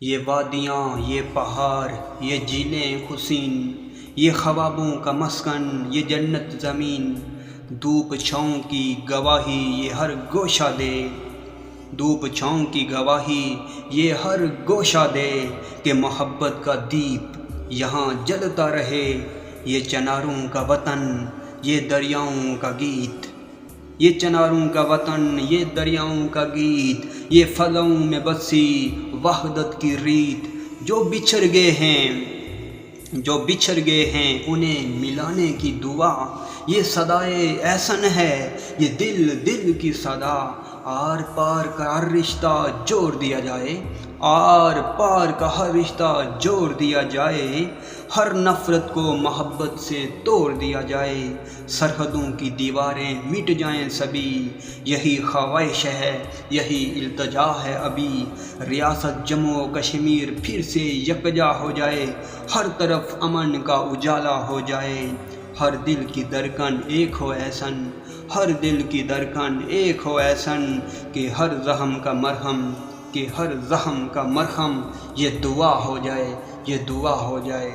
یہ وادیاں، یہ پہاڑ، یہ جھیلیں حسین، یہ خوابوں کا مسکن، یہ جنت زمین، دھوپ چھاؤں کی گواہی یہ ہر گوشہ دے، دھوپ چھاؤں کی گواہی یہ ہر گوشہ دے کہ محبت کا دیپ یہاں جلتا رہے۔ یہ چناروں کا وطن، یہ دریاؤں کا گیت، یہ چناروں کا وطن، یہ دریاؤں کا گیت، یہ فضاؤں میں بسی وحدت کی ریت۔ جو بچھڑ گئے ہیں انہیں ملانے کی دعا، یہ صدائے احسن ہے، یہ دل کی صدا۔ آر پار کا ہر رشتہ جوڑ دیا جائے، آر پار کا ہر رشتہ جوڑ دیا جائے، ہر نفرت کو محبت سے توڑ دیا جائے، سرحدوں کی دیواریں مٹ جائیں سبھی، یہی خواہش ہے، یہی التجا ہے ابھی۔ ریاست جموں و کشمیر پھر سے یکجا ہو جائے، ہر طرف امن کا اجالا ہو جائے، ہر دل کی دھڑکن ایک ہو ایسن، ہر دل کی دھڑکن ایک ہو ایسن کہ ہر زخم کا مرہم یہ دعا ہو جائے، یہ دعا ہو جائے۔